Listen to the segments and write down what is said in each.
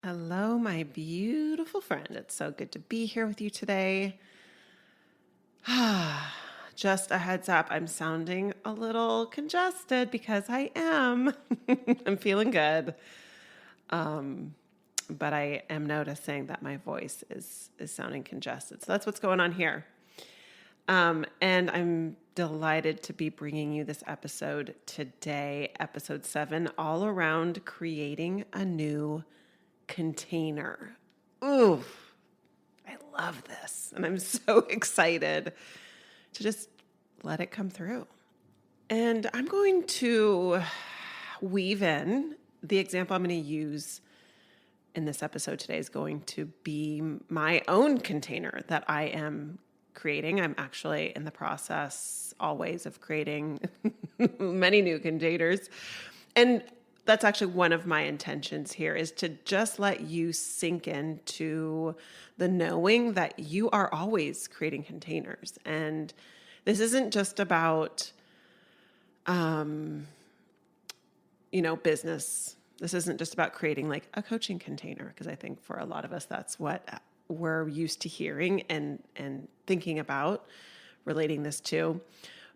Hello, my beautiful friend. It's so good to be here with you today. Just a heads up, I'm sounding a little congested because I am. I'm feeling good. But I am noticing that my voice is sounding congested. So that's what's going on here. And I'm delighted to be bringing you this episode today, episode 7, all around creating a new container. Ooh, I love this. And I'm so excited to just let it come through. And I'm going to weave in the example I'm going to use in this episode today is going to be my own container that I am creating. I'm actually in the process always of creating many new containers. And that's actually one of my intentions here is to just let you sink into the knowing that you are always creating containers. And this isn't just about, business. This isn't just about creating like a coaching container, because I think for a lot of us, that's what we're used to hearing and thinking about relating this to.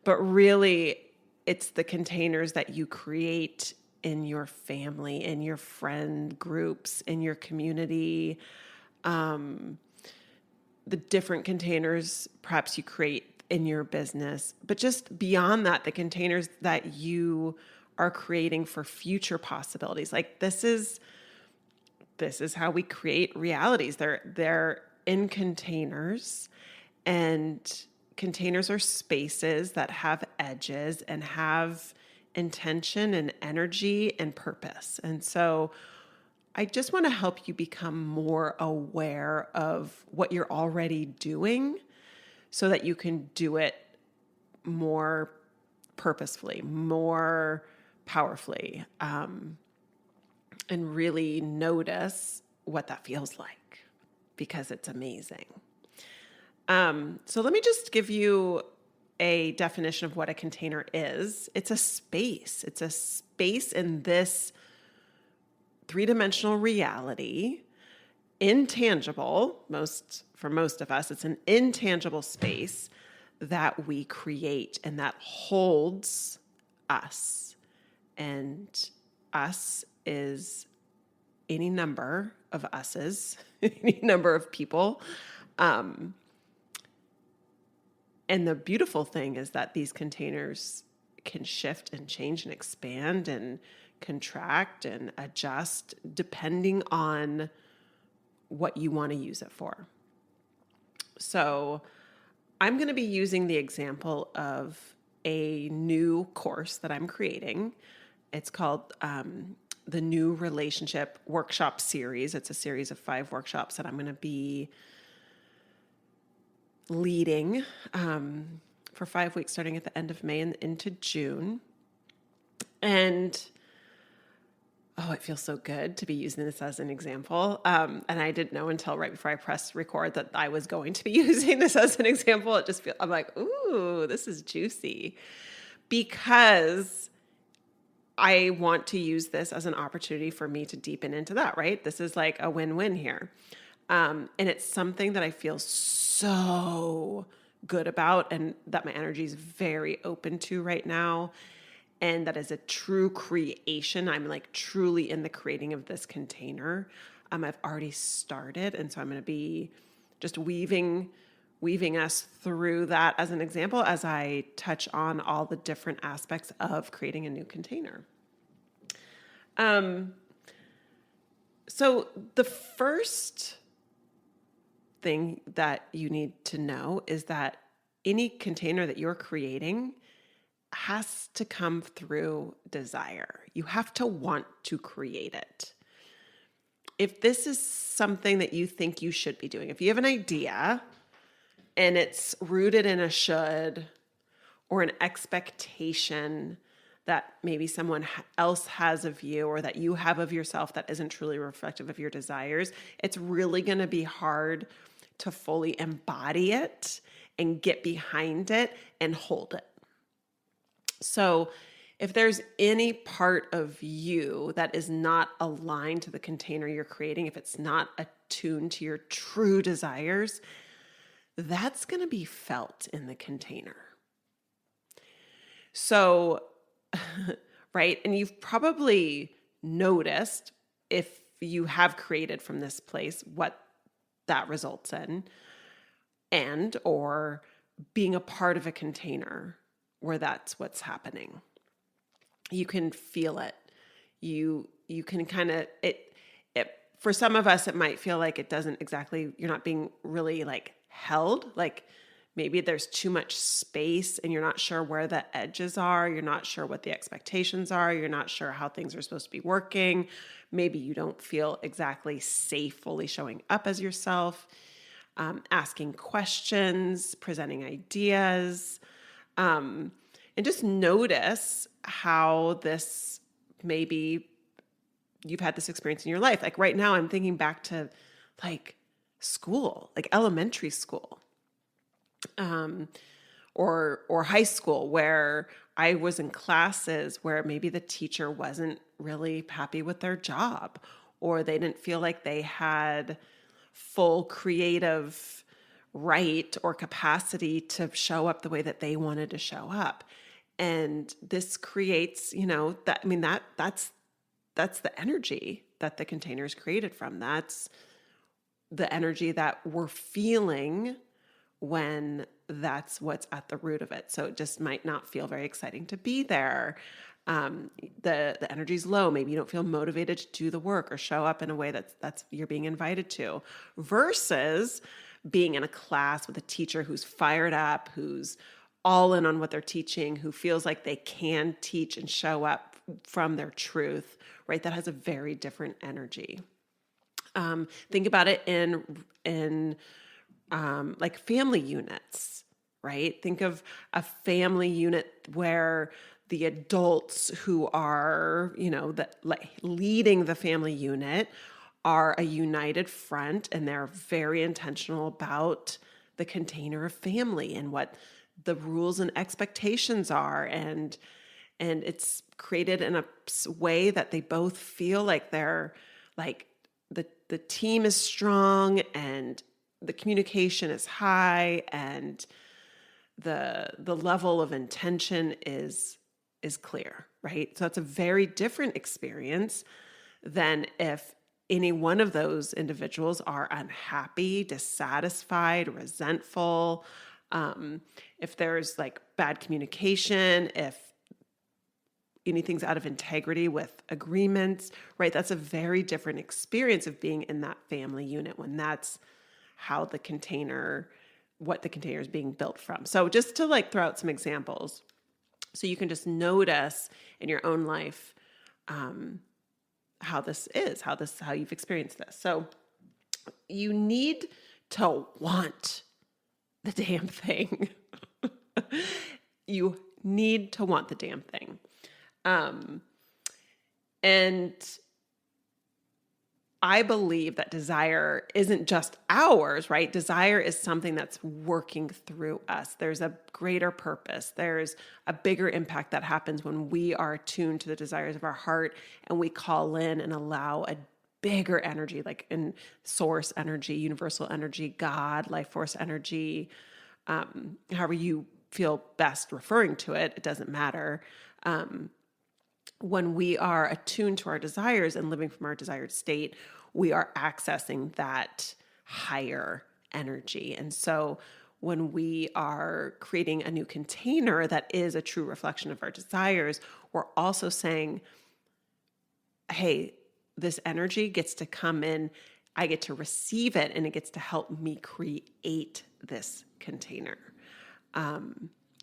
But really, it's the containers that you create in your family, in your friend groups, in your community, the different containers perhaps you create in your business, but just beyond that, the containers that you are creating for future possibilities. Like this is how we create realities. They're in containers, and containers are spaces that have edges and have intention and energy and purpose. And so I just want to help you become more aware of what you're already doing so that you can do it more purposefully, more powerfully, and really notice what that feels like, because it's amazing. So let me just give you a definition of what a container is. It's a space. It's a space in this three-dimensional reality, intangible. For most of us, it's an intangible space that we create and that holds us. And us is any number of us's, any number of people. And the beautiful thing is that these containers can shift and change and expand and contract and adjust depending on what you want to use it for. So I'm going to be using the example of a new course that I'm creating. It's called the New Relationship Workshop Series. It's a series of 5 workshops that I'm going to be leading for 5 weeks, starting at the end of May and into June. And it feels so good to be using this as an example. And I didn't know until right before I pressed record that I was going to be using this as an example. I'm like, ooh, this is juicy, because I want to use this as an opportunity for me to deepen into that, right? This is like a win-win here. And it's something that I feel so good about and that my energy is very open to right now. And that is a true creation. I'm like truly in the creating of this container. I've already started. And so I'm going to be just weaving us through that as an example as I touch on all the different aspects of creating a new container. So the first thing that you need to know is that any container that you're creating has to come through desire. You have to want to create it. If this is something that you think you should be doing, if you have an idea and it's rooted in a should or an expectation that maybe someone else has of you or that you have of yourself that isn't truly reflective of your desires, it's really going to be hard to fully embody it and get behind it and hold it. So If there's any part of you that is not aligned to the container you're creating, if it's not attuned to your true desires, that's going to be felt in the container. So, right? And you've probably noticed, if you have created from this place, what that results in, and or being a part of a container where that's what's happening. You can feel it. You can kind of it for some of us, it might feel like it doesn't exactly, you're not being really like held, like maybe there's too much space and you're not sure where the edges are. You're not sure what the expectations are. You're not sure how things are supposed to be working. Maybe you don't feel exactly safe fully showing up as yourself, asking questions, presenting ideas, and just notice how this, maybe you've had this experience in your life. Like right now I'm thinking back to like school, like elementary school, or high school, where I was in classes where maybe the teacher wasn't really happy with their job, or they didn't feel like they had full creative right or capacity to show up the way that they wanted to show up. And this creates, that's the energy that the container is created from. That's the energy that we're feeling when that's what's at the root of it. So it just might not feel very exciting to be there. The energy's low. Maybe you don't feel motivated to do the work or show up in a way that's you're being invited to, versus being in a class with a teacher who's fired up, who's all in on what they're teaching, who feels like they can teach and show up from their truth, right? That has a very different energy. Think about it in like family units, right? Think of a family unit where the adults who are, leading the family unit are a united front, and they're very intentional about the container of family and what the rules and expectations are. And it's created in a way that they both feel like they're like the team is strong and the communication is high and the level of intention is clear, right? So it's a very different experience than if any one of those individuals are unhappy, dissatisfied, resentful, if there's like bad communication, if anything's out of integrity with agreements, right? That's a very different experience of being in that family unit when that's how what the container is being built from. So just to like throw out some examples, so you can just notice in your own life how you've experienced this. So you need to want the damn thing. You need to want the damn thing. And I believe that desire isn't just ours, right? Desire is something that's working through us. There's a greater purpose. There's a bigger impact that happens when we are attuned to the desires of our heart and we call in and allow a bigger energy, like in source energy, universal energy, God, life force energy, however you feel best referring to it, it doesn't matter. When we are attuned to our desires and living from our desired state, we are accessing that higher energy. And so when we are creating a new container that is a true reflection of our desires, we're also saying, hey, this energy gets to come in, I get to receive it, and it gets to help me create this container.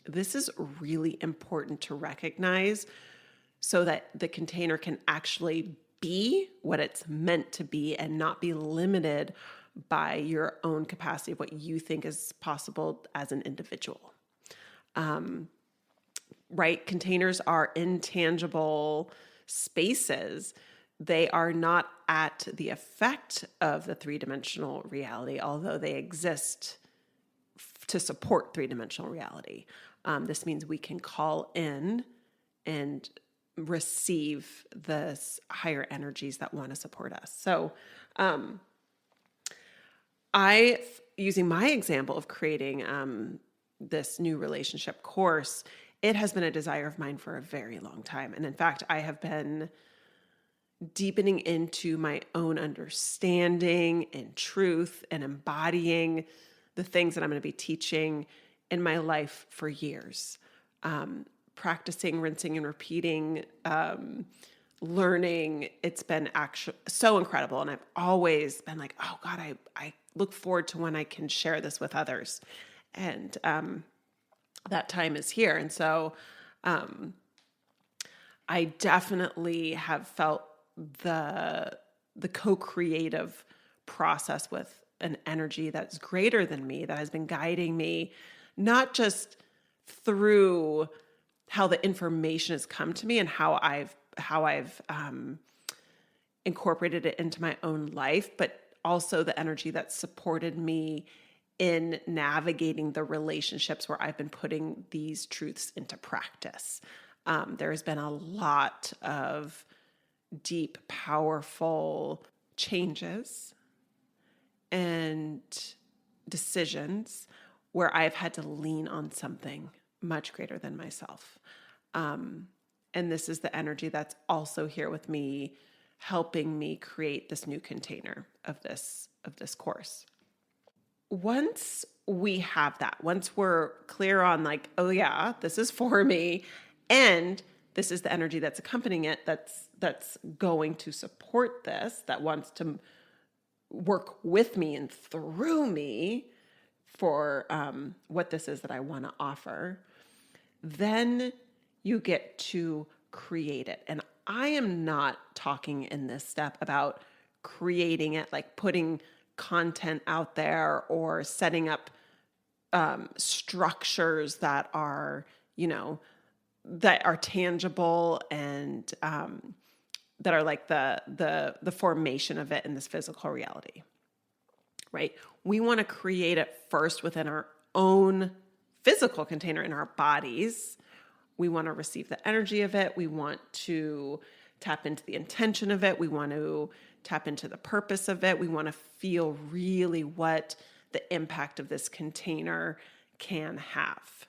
This is really important to recognize so that the container can actually be what it's meant to be and not be limited by your own capacity of what you think is possible as an individual. Right? Containers are intangible spaces. They are not at the effect of the three-dimensional reality, although they exist to support three-dimensional reality. This means we can call in and receive this higher energies that want to support us. So, using my example of creating this new relationship course, it has been a desire of mine for a very long time. And in fact, I have been deepening into my own understanding and truth and embodying the things that I'm going to be teaching in my life for years. Practicing, rinsing, and repeating, learning. It's been actually so incredible. And I've always been like, oh God, I look forward to when I can share this with others. And that time is here. And so I definitely have felt the co-creative process with an energy that's greater than me, that has been guiding me, not just through how the information has come to me and how I've incorporated it into my own life, but also the energy that supported me in navigating the relationships where I've been putting these truths into practice. There has been a lot of deep, powerful changes and decisions where I've had to lean on something much greater than myself. And this is the energy that's also here with me, helping me create this new container of this course. Once we have that, once we're clear on like, oh yeah, this is for me, and this is the energy that's accompanying it, that's going to support this, that wants to work with me and through me for what this is that I want to offer, then you get to create it. And I am not talking in this step about creating it, like putting content out there or setting up structures that are, that are tangible and that are like the formation of it in this physical reality, right? We want to create it first within our own physical container in our bodies. We want to receive the energy of it. We want to tap into the intention of it. We want to tap into the purpose of it. We want to feel really what the impact of this container can have.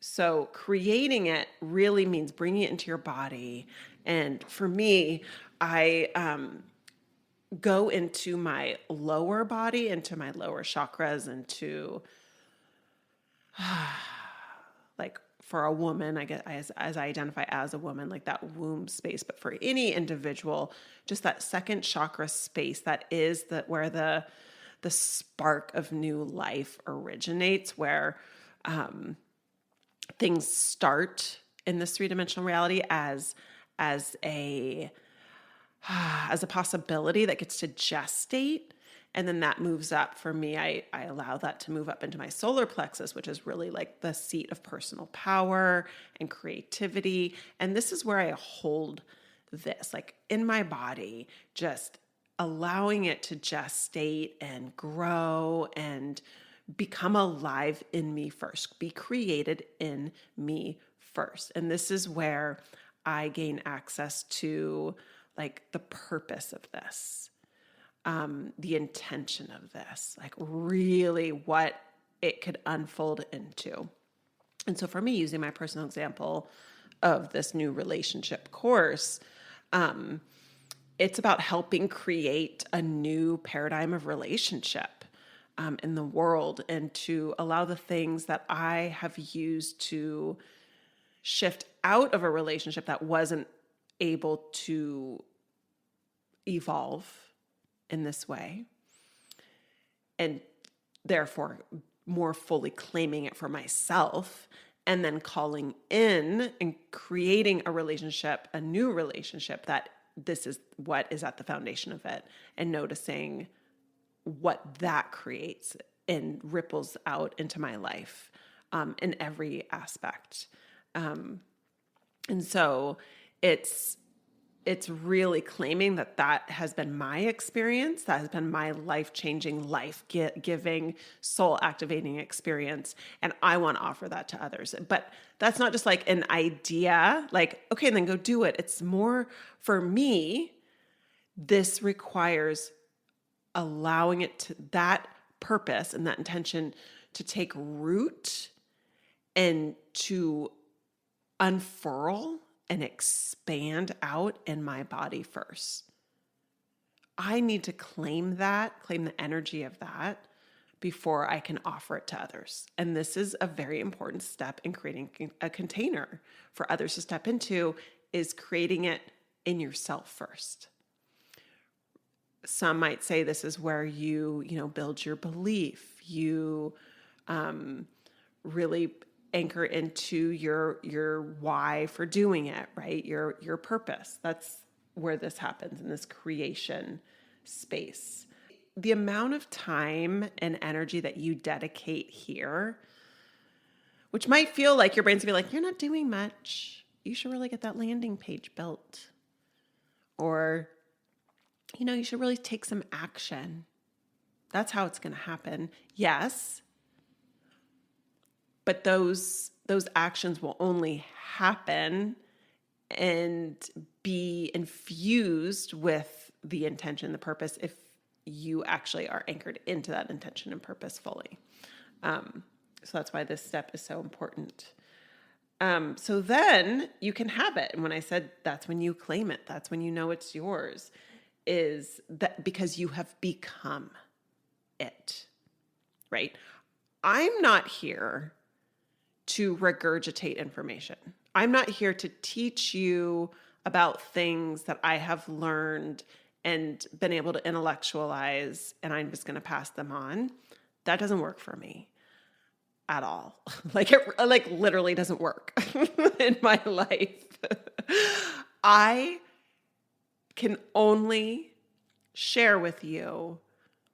So creating it really means bringing it into your body. And for me, I go into my lower body, into my lower chakras, into like for a woman, I guess as I identify as a woman, like that womb space. But for any individual, just that second chakra space, that is where the spark of new life originates, where things start in this three-dimensional reality as a possibility that gets to gestate. And then that moves up. For me, I allow that to move up into my solar plexus, which is really like the seat of personal power and creativity. And this is where I hold this, like in my body, just allowing it to gestate and grow and become alive in me first, be created in me first. And this is where I gain access to like the purpose of this. The intention of this, like really what it could unfold into. And so for me, using my personal example of this new relationship course, it's about helping create a new paradigm of relationship in the world, and to allow the things that I have used to shift out of a relationship that wasn't able to evolve in this way, and therefore more fully claiming it for myself, and then calling in and creating a relationship, a new relationship, that this is what is at the foundation of it, and noticing what that creates and ripples out into my life in every aspect. And so it's it's really claiming that that has been my experience, that has been my life-changing, life-giving, soul-activating experience, and I want to offer that to others. But that's not just like an idea, like, okay, then go do it. It's more, for me, this requires allowing it to, that purpose and that intention, to take root and to unfurl and expand out in my body first. I need to claim the energy of that before I can offer it to others. And this is a very important step in creating a container for others to step into, is creating it in yourself first. Some might say this is where you build your belief. You really anchor into your why for doing it, right? Your purpose. That's where this happens, in this creation space. The amount of time and energy that you dedicate here, which might feel like your brain's gonna be like, you're not doing much. You should really get that landing page built. Or, you should really take some action. That's how it's gonna happen. Yes. But those actions will only happen and be infused with the intention, the purpose, if you actually are anchored into that intention and purpose fully. So that's why this step is so important. So then you can have it. And when I said that's when you claim it, that's when you know it's yours, is that because you have become it, right? I'm not here to regurgitate information. I'm not here to teach you about things that I have learned and been able to intellectualize, and I'm just going to pass them on. That doesn't work for me at all. It literally doesn't work in my life. I can only share with you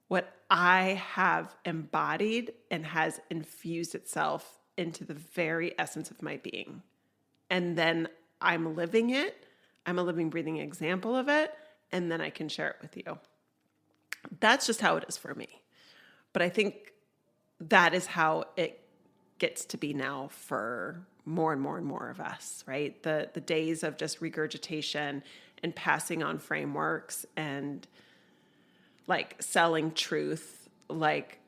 what I have embodied and has infused itself into the very essence of my being. And then I'm living it. I'm a living, breathing example of it. And then I can share it with you. That's just how it is for me. But I think that is how it gets to be now for more and more and more of us, right? The days of just regurgitation and passing on frameworks and like selling truth like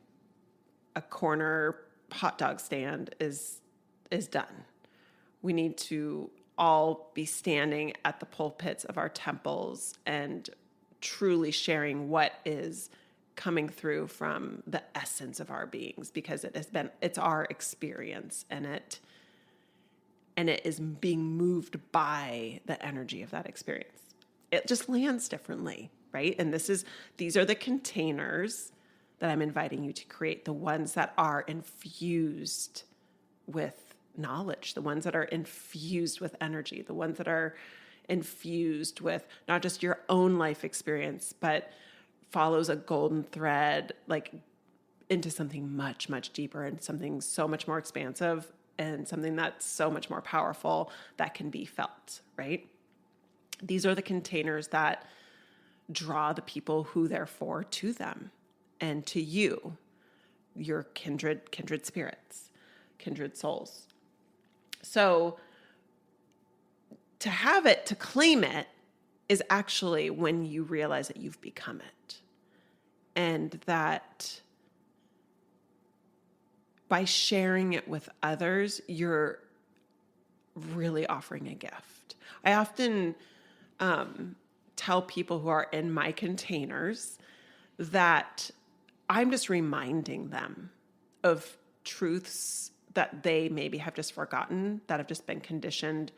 a corner hot dog stand is done. We need to all be standing at the pulpits of our temples and truly sharing what is coming through from the essence of our beings, because it's our experience, and it is being moved by the energy of that experience. It just lands differently, right? And these are the containers that I'm inviting you to create, the ones that are infused with knowledge, the ones that are infused with energy, the ones that are infused with not just your own life experience, but follows a golden thread, like into something much, much deeper and something so much more expansive and something that's so much more powerful that can be felt, right? These are the containers that draw the people who they're for to them and to you, your kindred spirits, kindred souls. So to have it, to claim it, is actually when you realize that you've become it. And that by sharing it with others, you're really offering a gift. I often tell people who are in my containers that I'm just reminding them of truths that they maybe have just forgotten, that have just been conditioned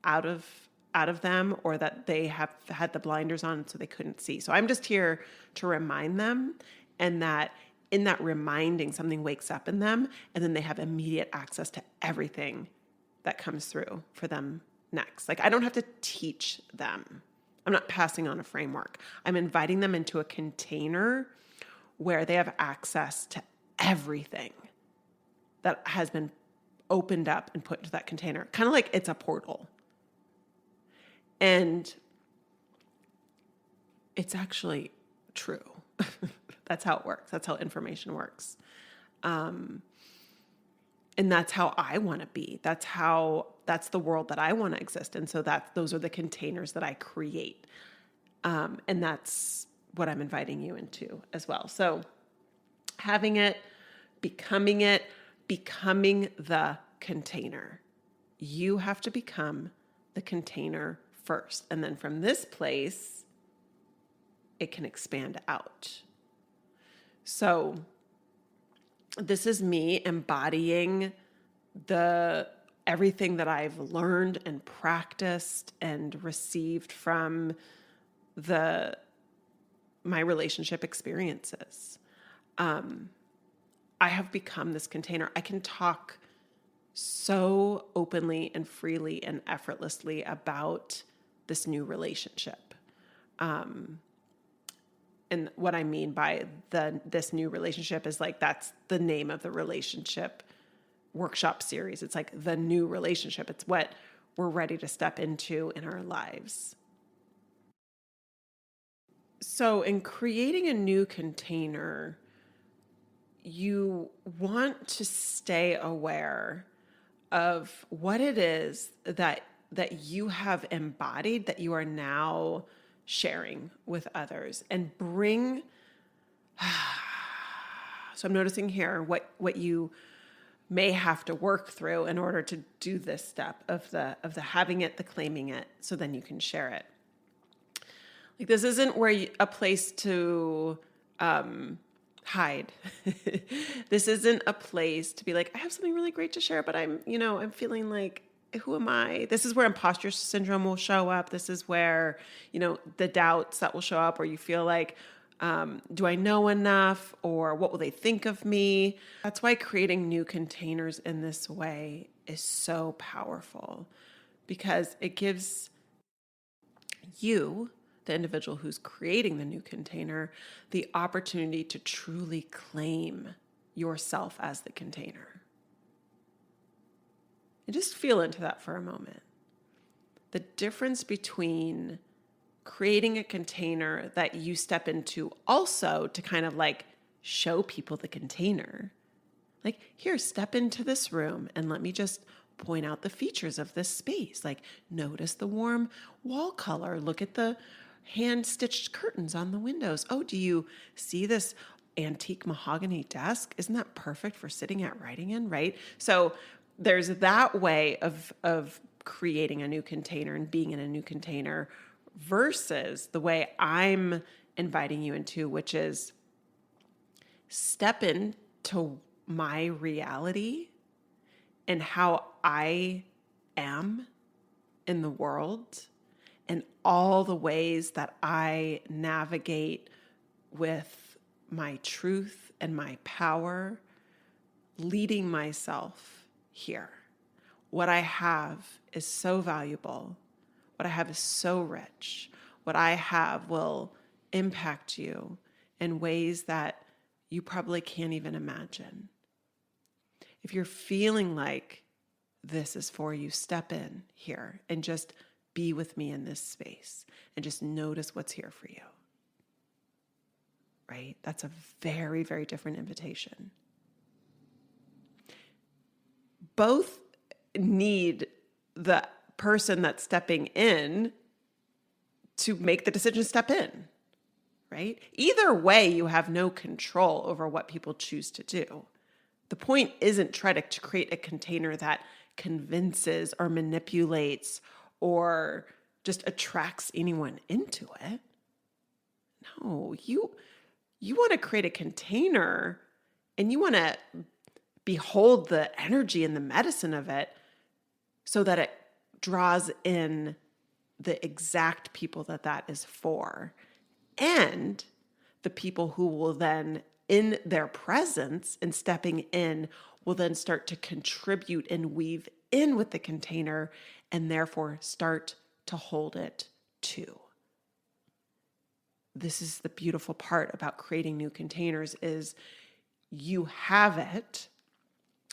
out of them, or that they have had the blinders on so they couldn't see. So I'm just here to remind them, and that in that reminding, something wakes up in them, and then they have immediate access to everything that comes through for them next. Like, I don't have to teach them. I'm not passing on a framework. I'm inviting them into a container where they have access to everything that has been opened up and put into that container. Kind of like it's a portal. And it's actually true. That's how it works. That's how information works. And that's how I want to be. That's the world that I want to exist in. So those are the containers that I create. And that's what I'm inviting you into as well. So having it, becoming the container. You have to become the container first. And then from this place, it can expand out. So this is me embodying everything that I've learned and practiced and received from my relationship experiences. I have become this container. I can talk so openly and freely and effortlessly about this new relationship. And what I mean by this new relationship is like, that's the name of the relationship workshop series. It's like the new relationship. It's what we're ready to step into in our lives. So in creating a new container, you want to stay aware of what it is that you have embodied, that you are now sharing with others, and bring. So I'm noticing here what you may have to work through in order to do this step of the having it, the claiming it, so then you can share it. Like, this isn't a place to hide. This isn't a place to be like, I have something really great to share, but I'm feeling like, who am I? This is where imposter syndrome will show up. This is where, the doubts that will show up, or you feel like, do I know enough, or what will they think of me? That's why creating new containers in this way is so powerful, because it gives you, the individual who's creating the new container, the opportunity to truly claim yourself as the container. And just feel into that for a moment. The difference between creating a container that you step into also to kind of like show people the container. Like, here, step into this room and let me just point out the features of this space. Like, notice the warm wall color. Look at the hand-stitched curtains on the windows. Oh, do you see this antique mahogany desk? Isn't that perfect for sitting at writing in, right? So there's that way of creating a new container and being in a new container versus the way I'm inviting you into, which is step into my reality and how I am in the world, and all the ways that I navigate with my truth and my power, leading myself here. What I have is so valuable. What I have is so rich. What I have will impact you in ways that you probably can't even imagine. If you're feeling like this is for you, step in here and just be with me in this space and just notice what's here for you. Right? That's a very, very different invitation. Both need the person that's stepping in to make the decision to step in, right? Either way, you have no control over what people choose to do. The point isn't try to create a container that convinces or manipulates or just attracts anyone into it. No, you want to create a container and you want to behold the energy and the medicine of it so that it draws in the exact people that is for, and the people who will then, in their presence and stepping in, will then start to contribute and weave in with the container and therefore start to hold it too. This is the beautiful part about creating new containers is you have it,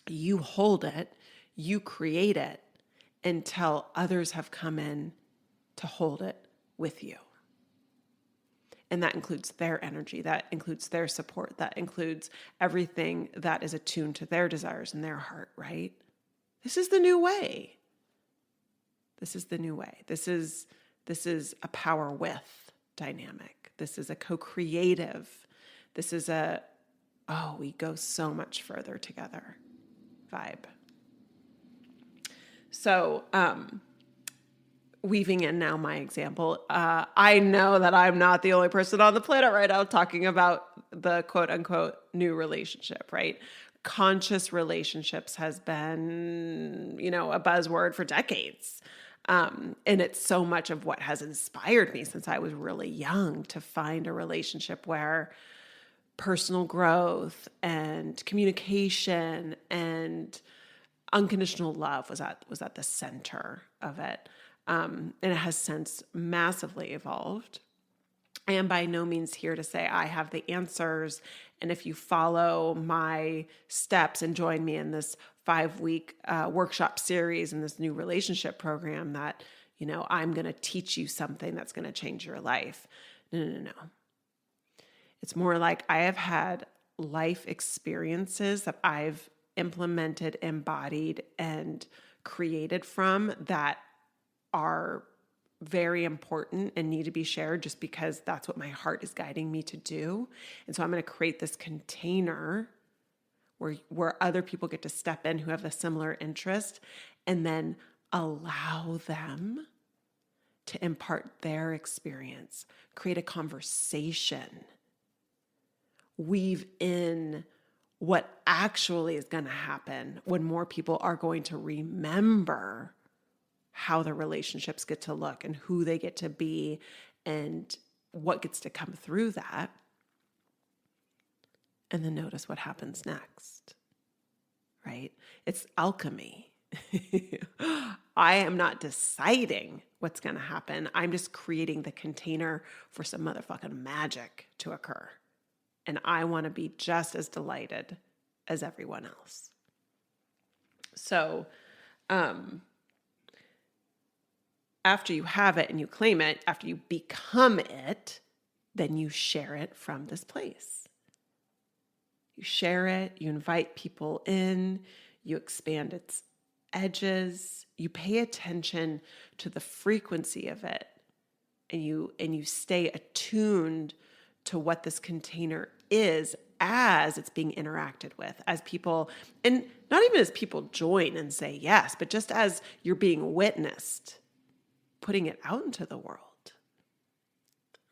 you hold it, you create it until others have come in to hold it with you. And that includes their energy, that includes their support, that includes everything that is attuned to their desires and their heart, right? This is the new way. This is the new way. This is a power with dynamic. This is a co-creative. This is we go so much further together vibe. So, weaving in now my example, I know that I'm not the only person on the planet right now talking about the quote unquote new relationship, right? Conscious relationships has been, a buzzword for decades. And it's so much of what has inspired me since I was really young to find a relationship where personal growth and communication and unconditional love was at the center of it. And it has since massively evolved. I am by no means here to say I have the answers. And if you follow my steps and join me in this 5-week workshop series and this new relationship program that, I'm going to teach you something that's going to change your life. No. It's more like I have had life experiences that I've implemented, embodied, and created from that are very important and need to be shared just because that's what my heart is guiding me to do. And so I'm going to create this container where other people get to step in who have a similar interest and then allow them to impart their experience, create a conversation, weave in what actually is going to happen when more people are going to remember how the relationships get to look and who they get to be and what gets to come through that. And then notice what happens next, right? It's alchemy. I am not deciding what's going to happen. I'm just creating the container for some motherfucking magic to occur. And I want to be just as delighted as everyone else. So, after you have it and you claim it, after you become it, then you share it from this place. You share it, you invite people in, you expand its edges, you pay attention to the frequency of it, and you stay attuned to what this container is as it's being interacted with, as people, and not even as people join and say yes, but just as you're being witnessed, putting it out into the world,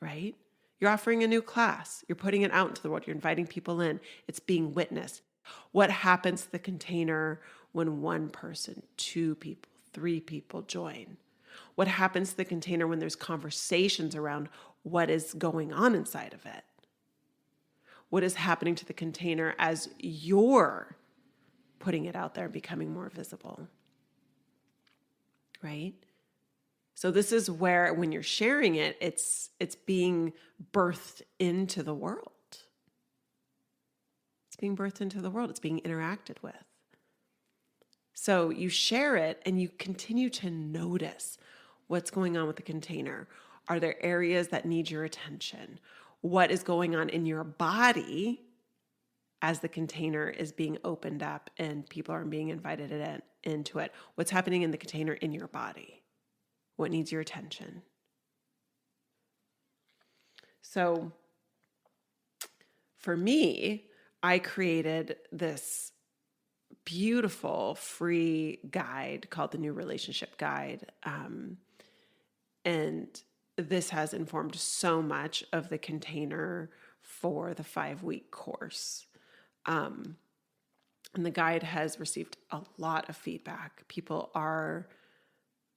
right? You're offering a new class. You're putting it out into the world. You're inviting people in. It's being witnessed. What happens to the container when one person, 2 people, 3 people join? What happens to the container when there's conversations around what is going on inside of it? What is happening to the container as you're putting it out there and becoming more visible, right? So this is where, when you're sharing it, it's being birthed into the world. It's being birthed into the world. It's being interacted with. So you share it and you continue to notice what's going on with the container. Are there areas that need your attention? What is going on in your body as the container is being opened up and people are being invited into it? What's happening in the container in your body? What needs your attention? So for me, I created this beautiful free guide called the New Relationship Guide. And this has informed so much of the container for the 5-week course. And the guide has received a lot of feedback. People are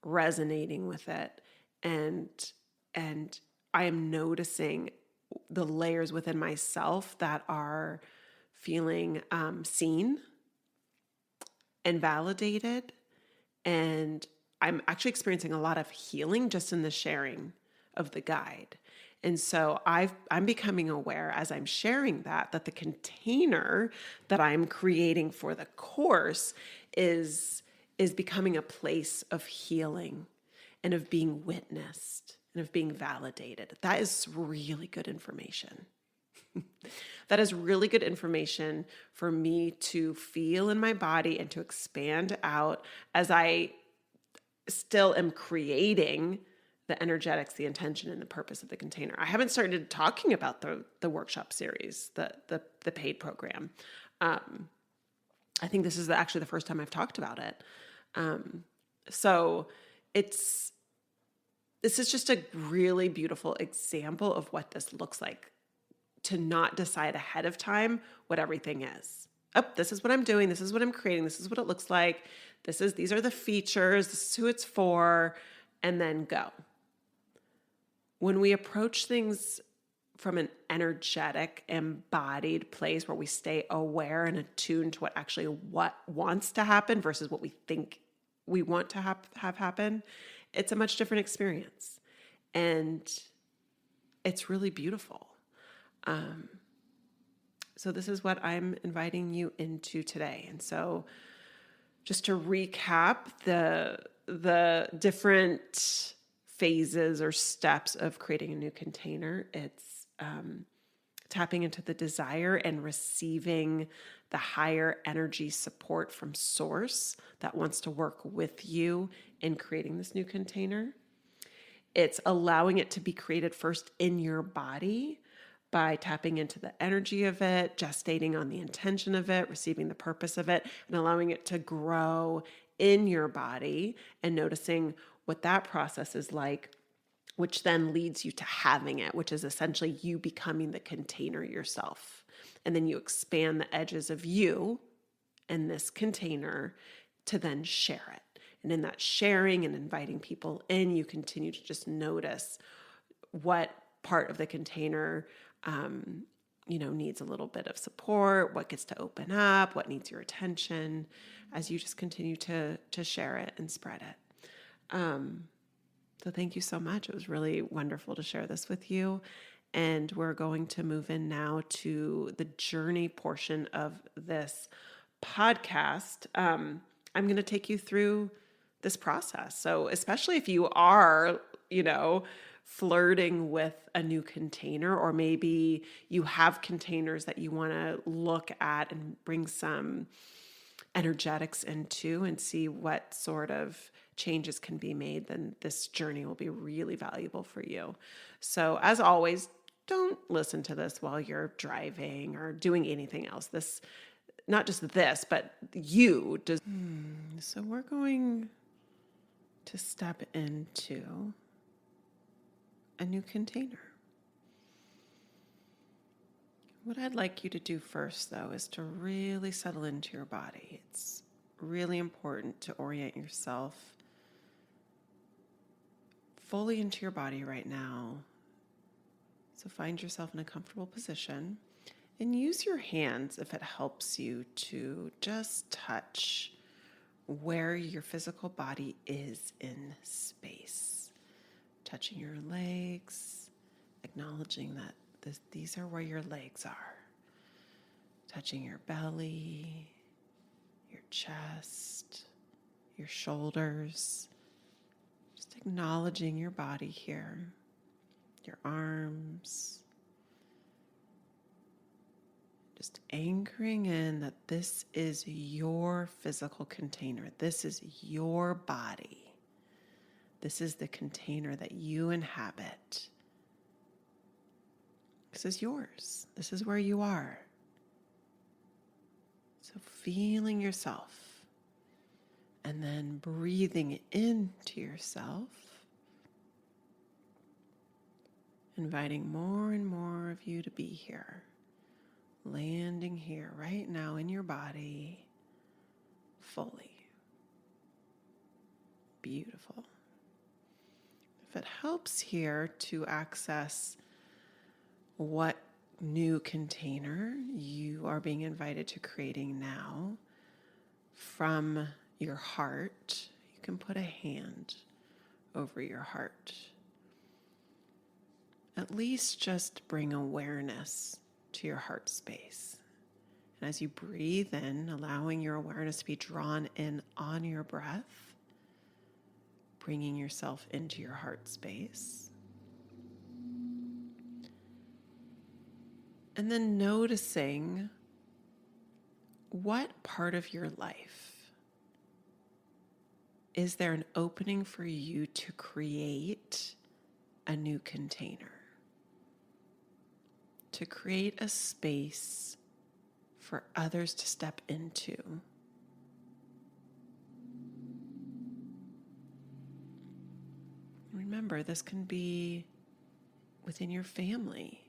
resonating with it. And I am noticing the layers within myself that are feeling seen and validated. And I'm actually experiencing a lot of healing just in the sharing of the guide. And so I'm becoming aware as I'm sharing that the container that I'm creating for the course is becoming a place of healing and of being witnessed and of being validated. That is really good information. That is really good information for me to feel in my body and to expand out as I still am creating the energetics, the intention, and the purpose of the container. I haven't started talking about the workshop series, the paid program. I think this is actually the first time I've talked about it. So this is just a really beautiful example of what this looks like, to not decide ahead of time what everything is. Oh, this is what I'm doing. This is what I'm creating. This is what it looks like. These are the features. This is who it's for, and then go. When we approach things from an energetic, embodied place where we stay aware and attuned to what wants to happen versus what we think we want to have happen, it's a much different experience. And it's really beautiful. So this is what I'm inviting you into today. And so just to recap the different phases or steps of creating a new container, it's tapping into the desire and receiving the higher energy support from source that wants to work with you in creating this new container. It's allowing it to be created first in your body by tapping into the energy of it, gestating on the intention of it, receiving the purpose of it, and allowing it to grow in your body and noticing what that process is like, which then leads you to having it, which is essentially you becoming the container yourself. And then you expand the edges of you in this container to then share it. And in that sharing and inviting people in, you continue to just notice what part of the container needs a little bit of support, what gets to open up, what needs your attention, as you just continue to share it and spread it. So thank you so much. It was really wonderful to share this with you. And we're going to move in now to the journey portion of this podcast. I'm going to take you through this process. So especially if you are, flirting with a new container, or maybe you have containers that you want to look at and bring some energetics into and see what sort of changes can be made, then this journey will be really valuable for you. So as always, don't listen to this while you're driving or doing anything else. Not just this, but you. So we're going to step into a new container. What I'd like you to do first, though, is to really settle into your body. It's really important to orient yourself fully into your body right now. So find yourself in a comfortable position and use your hands, if it helps you, to just touch where your physical body is in space. Touching your legs, acknowledging that these are where your legs are. Touching your belly, your chest, your shoulders. Just acknowledging your body here, your arms. Just anchoring in that this is your physical container. This is your body. This is the container that you inhabit. This is yours. This is where you are. So feeling yourself and then breathing into yourself, inviting more and more of you to be here, landing here right now in your body fully. Beautiful. If it helps here to access what new container you are being invited to creating now from your heart, you can put a hand over your heart. At least just bring awareness to your heart space. And as you breathe in, allowing your awareness to be drawn in on your breath, bringing yourself into your heart space. And then noticing what part of your life is there an opening for you to create a new container, to create a space for others to step into. Remember, this can be within your family,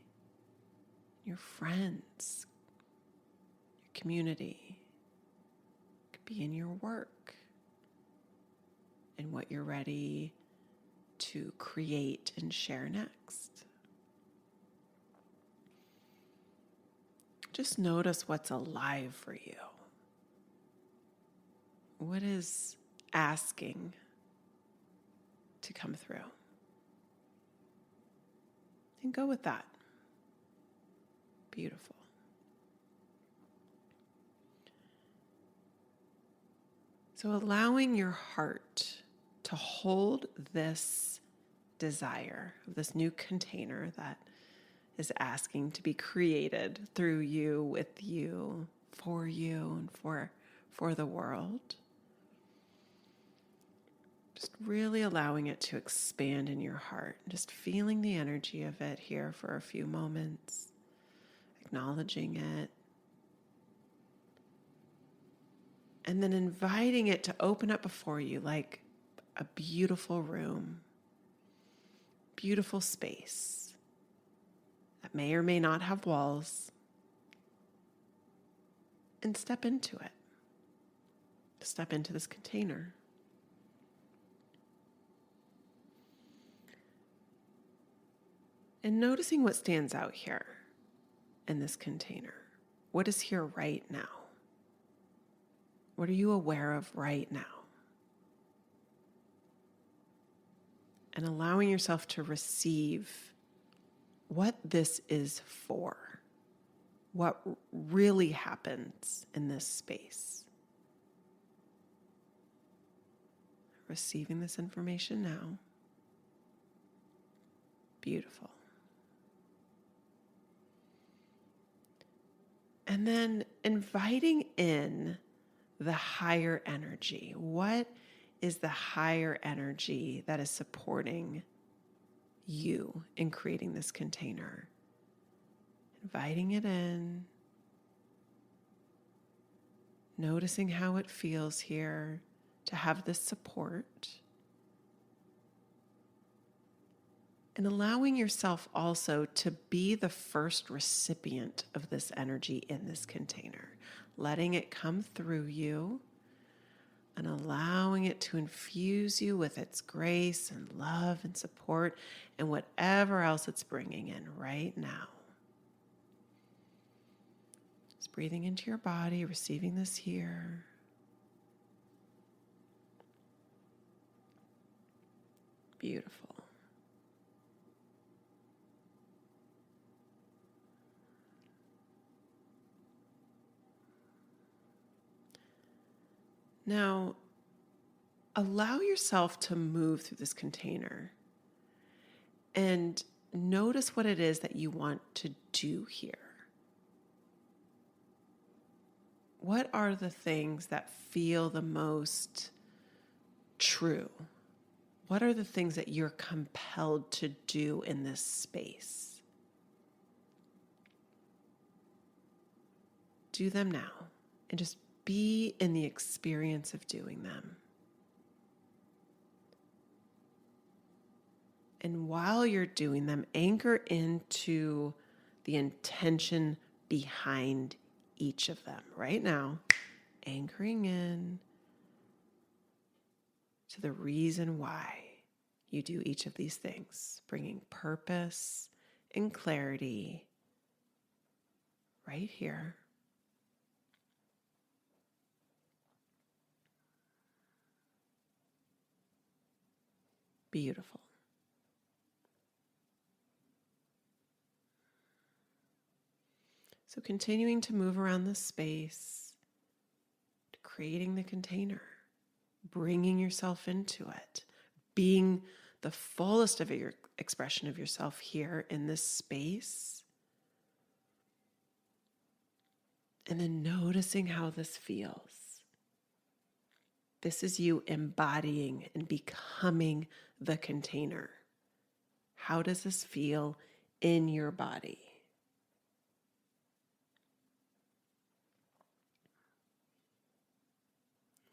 your friends, your community. It could be in your work and what you're ready to create and share next. Just notice what's alive for you. What is asking to come through? And go with that. Beautiful. So allowing your heart to hold this desire, this new container that is asking to be created through you, with you, and for the world. Just really allowing it to expand in your heart, just feeling the energy of it here for a few moments, acknowledging it, and then inviting it to open up before you like a beautiful room, beautiful space that may or may not have walls, and step into it. Step into this container. And noticing what stands out here in this container. What is here right now? What are you aware of right now? And allowing yourself to receive what this is for, what really happens in this space. Receiving this information now. Beautiful. And then inviting in the higher energy. What is the higher energy that is supporting you in creating this container? Inviting it in, noticing how it feels here to have this support, and allowing yourself also to be the first recipient of this energy in this container, letting it come through you and allowing it to infuse you with its grace and love and support and whatever else it's bringing in right now. Just breathing into your body, receiving this here. Beautiful. Now, allow yourself to move through this container and notice what it is that you want to do here. What are the things that feel the most true? What are the things that you're compelled to do in this space? Do them now and just be in the experience of doing them. And while you're doing them, anchor into the intention behind each of them. Right now, anchoring in to the reason why you do each of these things, bringing purpose and clarity right here. Beautiful. So continuing to move around the space, creating the container, bringing yourself into it, being the fullest of your expression of yourself here in this space. And then noticing how this feels. This is you embodying and becoming the container. How does this feel in your body?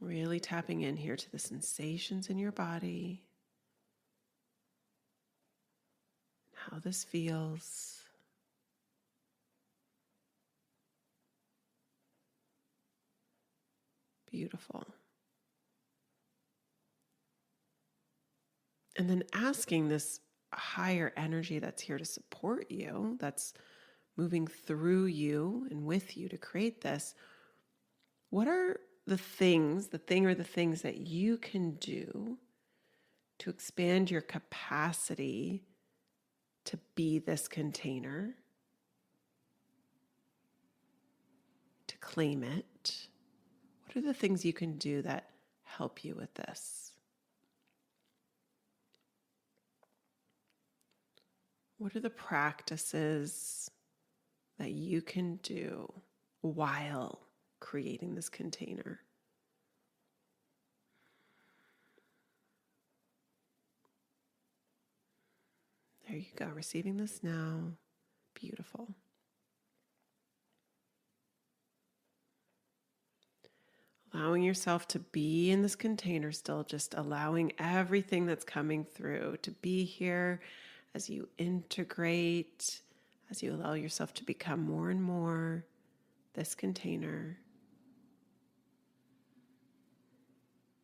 Really tapping in here to the sensations in your body, how this feels. Beautiful. And then asking this higher energy that's here to support you, that's moving through you and with you to create this, what are the things that you can do to expand your capacity to be this container, to claim it? What are the things you can do that help you with this? What are the practices that you can do while creating this container? There you go, receiving this now. Beautiful. Allowing yourself to be in this container still, just allowing everything that's coming through to be here as you integrate, as you allow yourself to become more and more this container.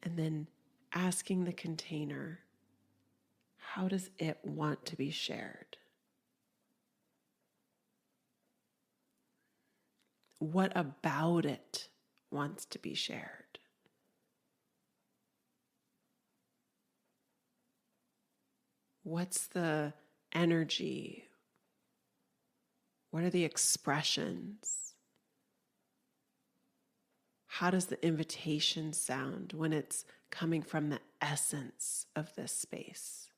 And then asking the container, how does it want to be shared? What about it wants to be shared? What's the energy? What are the expressions? How does the invitation sound when it's coming from the essence of this space?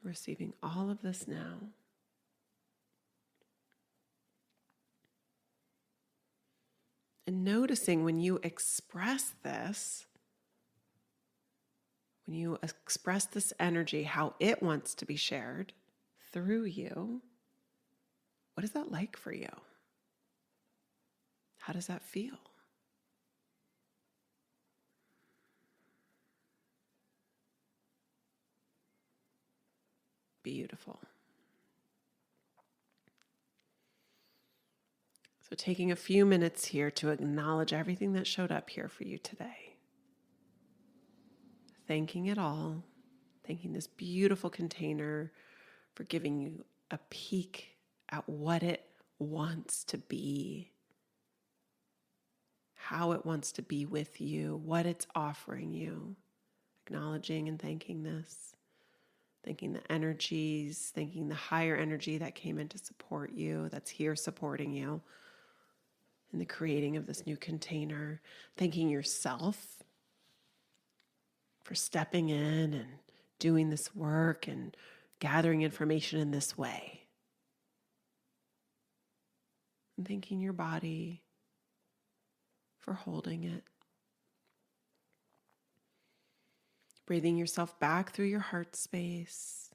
Receiving all of this now. And noticing when you express this, when you express this energy, how it wants to be shared through you, what is that like for you? How does that feel? Beautiful. So taking a few minutes here to acknowledge everything that showed up here for you today. Thanking it all, thanking this beautiful container for giving you a peek at what it wants to be, how it wants to be with you, what it's offering you. Acknowledging and thanking this. Thanking the energies, thanking the higher energy that came in to support you, that's here supporting you in the creating of this new container. Thanking yourself for stepping in and doing this work and gathering information in this way. And thanking your body for holding it. Breathing yourself back through your heart space,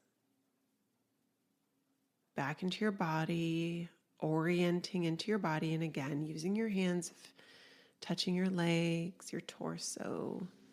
back into your body, orienting into your body, and again, using your hands, touching your legs, your torso,